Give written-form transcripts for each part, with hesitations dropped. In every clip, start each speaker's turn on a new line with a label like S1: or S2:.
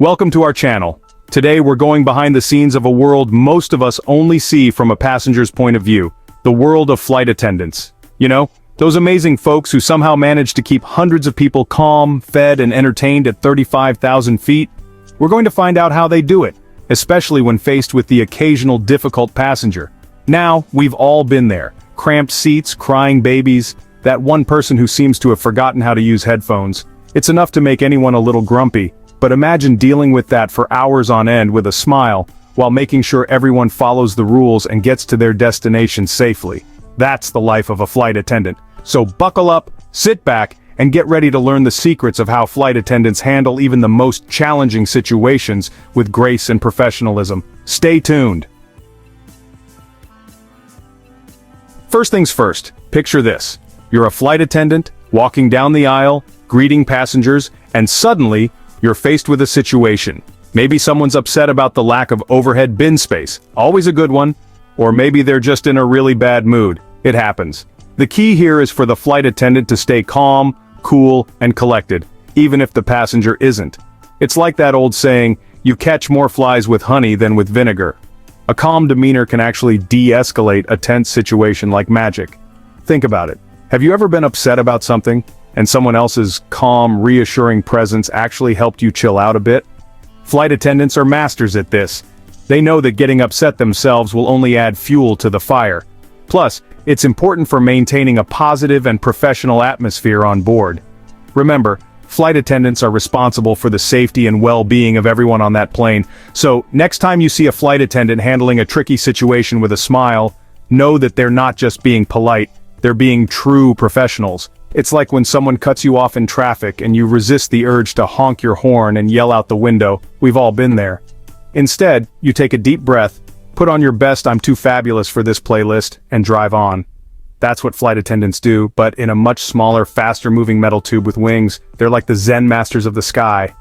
S1: Welcome to our channel. Today we're going behind the scenes of a world most of us only see from a passenger's point of view, the world of flight attendants. You know, those amazing folks who somehow manage to keep hundreds of people calm, fed, and entertained at 35,000 feet. We're going to find out how they do it, especially when faced with the occasional difficult passenger. Now, we've all been there. Cramped seats, crying babies, that one person who seems to have forgotten how to use headphones. It's enough to make anyone a little grumpy, but imagine dealing with that for hours on end with a smile, while making sure everyone follows the rules and gets to their destination safely. That's the life of a flight attendant. So buckle up, sit back, and get ready to learn the secrets of how flight attendants handle even the most challenging situations with grace and professionalism. Stay tuned. First things first, picture this. You're a flight attendant, walking down the aisle, greeting passengers, and suddenly, you're faced with a situation. Maybe someone's upset about the lack of overhead bin space, always a good one, or maybe they're just in a really bad mood. It happens. The key here is for the flight attendant to stay calm, cool, and collected, even if the passenger isn't. It's like that old saying, you catch more flies with honey than with vinegar. A calm demeanor can actually de-escalate a tense situation like magic. Think about it. Have you ever been upset about something, and someone else's calm, reassuring presence actually helped you chill out a bit? Flight attendants are masters at this. They know that getting upset themselves will only add fuel to the fire. Plus, it's important for maintaining a positive and professional atmosphere on board. Remember, flight attendants are responsible for the safety and well-being of everyone on that plane, so next time you see a flight attendant handling a tricky situation with a smile, know that they're not just being polite, they're being true professionals. It's like when someone cuts you off in traffic and you resist the urge to honk your horn and yell out the window. We've all been there. Instead, you take a deep breath, put on your best "I'm too fabulous for this" playlist, and drive on. That's what flight attendants do, but in a much smaller, faster-moving metal tube with wings. They're like the Zen masters of the sky.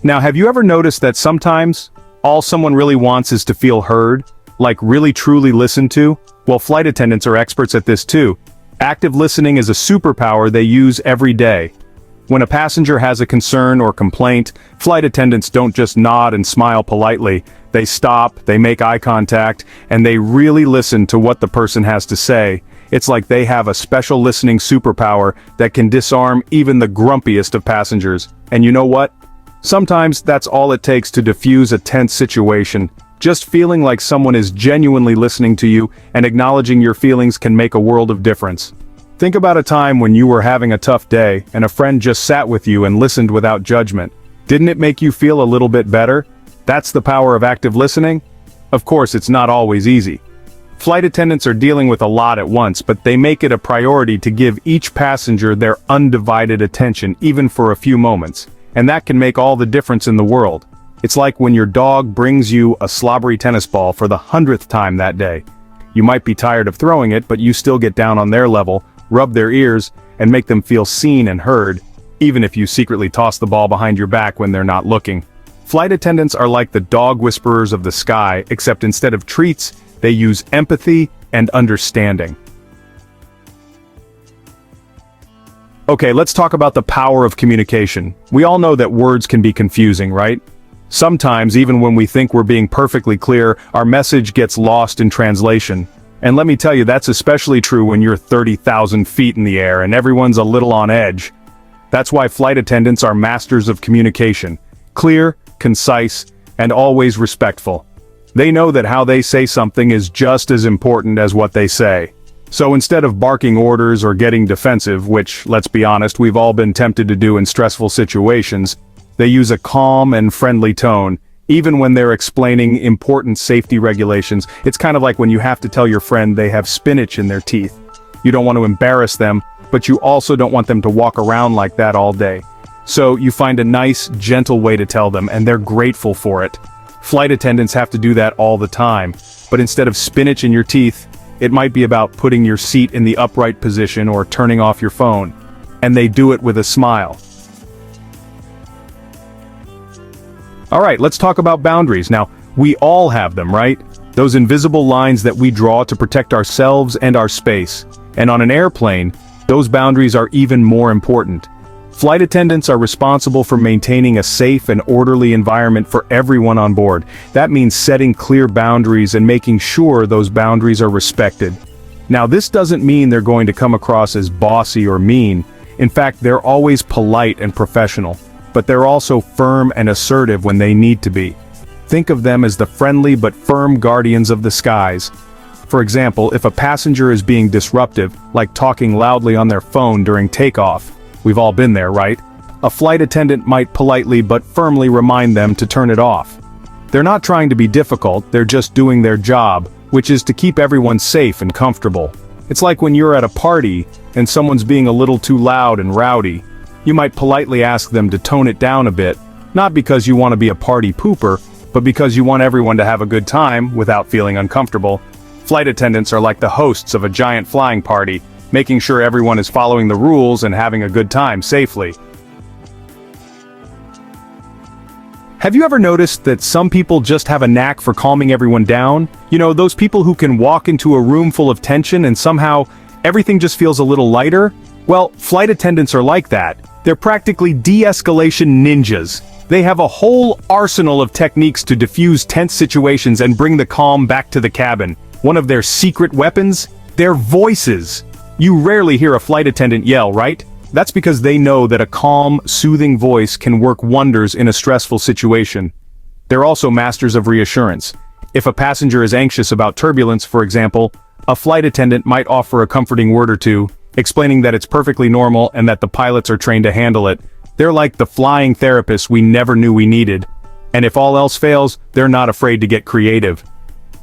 S1: Now, have you ever noticed that sometimes, all someone really wants is to feel heard? Like really truly listened to? Well, flight attendants are experts at this too. Active listening is a superpower they use every day. When a passenger has a concern or complaint, flight attendants don't just nod and smile politely. They stop, they make eye contact, and they really listen to what the person has to say. It's like they have a special listening superpower that can disarm even the grumpiest of passengers. And you know what? Sometimes that's all it takes to diffuse a tense situation. Just feeling like someone is genuinely listening to you and acknowledging your feelings can make a world of difference. Think about a time when you were having a tough day and a friend just sat with you and listened without judgment. Didn't it make you feel a little bit better? That's the power of active listening. Of course, it's not always easy. Flight attendants are dealing with a lot at once, but they make it a priority to give each passenger their undivided attention, even for a few moments. And that can make all the difference in the world. It's like when your dog brings you a slobbery tennis ball for the 100th time that day. You might be tired of throwing it, but you still get down on their level, rub their ears, and make them feel seen and heard, even if you secretly toss the ball behind your back when they're not looking. Flight attendants are like the dog whisperers of the sky, except instead of treats, they use empathy and understanding. Okay, let's talk about the power of communication. We all know that words can be confusing, right? Sometimes, even when we think we're being perfectly clear, our message gets lost in translation. And let me tell you, that's especially true when you're 30,000 feet in the air and everyone's a little on edge. That's why flight attendants are masters of communication. Clear, concise, and always respectful. They know that how they say something is just as important as what they say. So instead of barking orders or getting defensive, which, let's be honest, we've all been tempted to do in stressful situations, they use a calm and friendly tone, even when they're explaining important safety regulations. It's kind of like when you have to tell your friend they have spinach in their teeth. You don't want to embarrass them, but you also don't want them to walk around like that all day. So you find a nice, gentle way to tell them, and they're grateful for it. Flight attendants have to do that all the time, but instead of spinach in your teeth, it might be about putting your seat in the upright position or turning off your phone. And they do it with a smile. Alright, let's talk about boundaries. Now, we all have them, right? Those invisible lines that we draw to protect ourselves and our space. And on an airplane, those boundaries are even more important. Flight attendants are responsible for maintaining a safe and orderly environment for everyone on board. That means setting clear boundaries and making sure those boundaries are respected. Now, this doesn't mean they're going to come across as bossy or mean. In fact, they're always polite and professional, but they're also firm and assertive when they need to be. Think of them as the friendly but firm guardians of the skies. For example, if a passenger is being disruptive, like talking loudly on their phone during takeoff, we've all been there, right? A flight attendant might politely but firmly remind them to turn it off. They're not trying to be difficult, they're just doing their job, which is to keep everyone safe and comfortable. It's like when you're at a party and someone's being a little too loud and rowdy. You might politely ask them to tone it down a bit, not because you want to be a party pooper, but because you want everyone to have a good time without feeling uncomfortable. Flight attendants are like the hosts of a giant flying party, making sure everyone is following the rules and having a good time safely. Have you ever noticed that some people just have a knack for calming everyone down? You know, those people who can walk into a room full of tension and somehow everything just feels a little lighter? Well, flight attendants are like that. They're practically de-escalation ninjas. They have a whole arsenal of techniques to diffuse tense situations and bring the calm back to the cabin. One of their secret weapons? Their voices. You rarely hear a flight attendant yell, right? That's because they know that a calm, soothing voice can work wonders in a stressful situation. They're also masters of reassurance. If a passenger is anxious about turbulence, for example, a flight attendant might offer a comforting word or two, explaining that it's perfectly normal and that the pilots are trained to handle it. They're like the flying therapists we never knew we needed. And if all else fails, they're not afraid to get creative.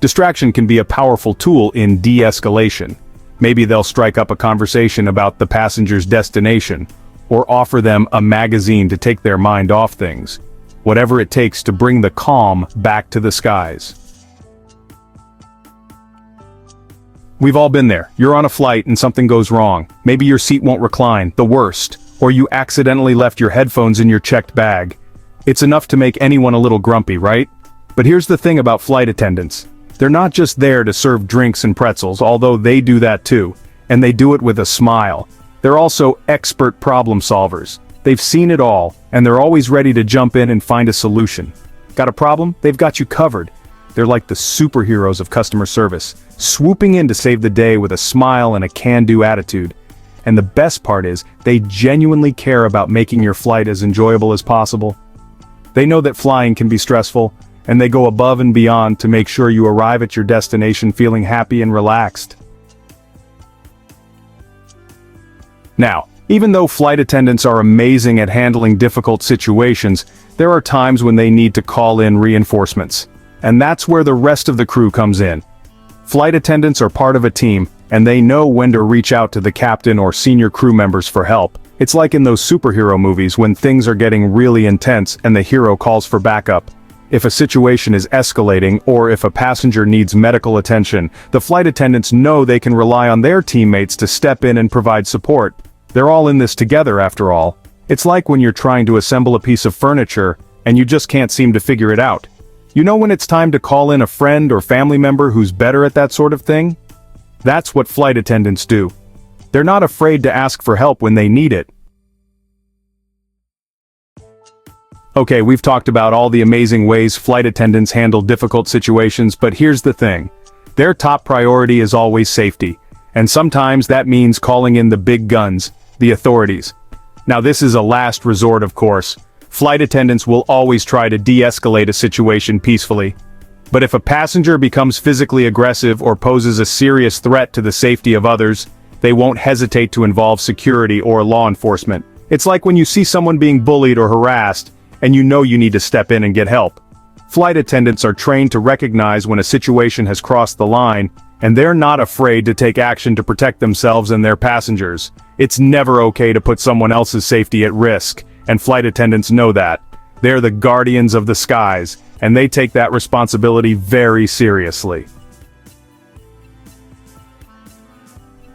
S1: Distraction can be a powerful tool in de-escalation. Maybe they'll strike up a conversation about the passenger's destination, or offer them a magazine to take their mind off things. Whatever it takes to bring the calm back to the skies. We've all been there. You're on a flight and something goes wrong. Maybe your seat won't recline, the worst, or you accidentally left your headphones in your checked bag. It's enough to make anyone a little grumpy, right? But here's the thing about flight attendants. They're not just there to serve drinks and pretzels, although they do that too, and they do it with a smile. They're also expert problem solvers. They've seen it all, and they're always ready to jump in and find a solution. Got a problem? They've got you covered. They're like the superheroes of customer service, swooping in to save the day with a smile and a can-do attitude. And the best part is, they genuinely care about making your flight as enjoyable as possible. They know that flying can be stressful, and they go above and beyond to make sure you arrive at your destination feeling happy and relaxed. Now, even though flight attendants are amazing at handling difficult situations, there are times when they need to call in reinforcements. And that's where the rest of the crew comes in. Flight attendants are part of a team, and they know when to reach out to the captain or senior crew members for help. It's like in those superhero movies when things are getting really intense and the hero calls for backup. If a situation is escalating or if a passenger needs medical attention, the flight attendants know they can rely on their teammates to step in and provide support. They're all in this together after all. It's like when you're trying to assemble a piece of furniture and you just can't seem to figure it out. You know when it's time to call in a friend or family member who's better at that sort of thing? That's what flight attendants do. They're not afraid to ask for help when they need it. Okay, we've talked about all the amazing ways flight attendants handle difficult situations, but here's the thing. Their top priority is always safety. And sometimes that means calling in the big guns, the authorities. Now this is a last resort, of course. Flight attendants will always try to de-escalate a situation peacefully. But if a passenger becomes physically aggressive or poses a serious threat to the safety of others, they won't hesitate to involve security or law enforcement. It's like when you see someone being bullied or harassed, and you know you need to step in and get help. Flight attendants are trained to recognize when a situation has crossed the line, and they're not afraid to take action to protect themselves and their passengers. It's never okay to put someone else's safety at risk, and flight attendants know that. They're the guardians of the skies, and they take that responsibility very seriously.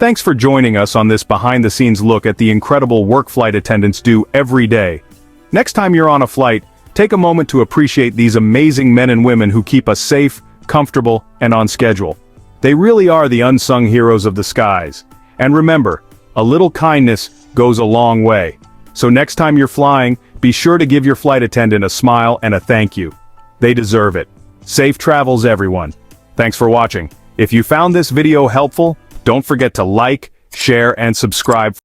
S1: Thanks for joining us on this behind-the-scenes look at the incredible work flight attendants do every day. Next time you're on a flight, take a moment to appreciate these amazing men and women who keep us safe, comfortable, and on schedule. They really are the unsung heroes of the skies. And remember, a little kindness goes a long way. So next time you're flying, be sure to give your flight attendant a smile and a thank you. They deserve it. Safe travels, everyone. Thanks for watching. If you found this video helpful, don't forget to like, share, and subscribe.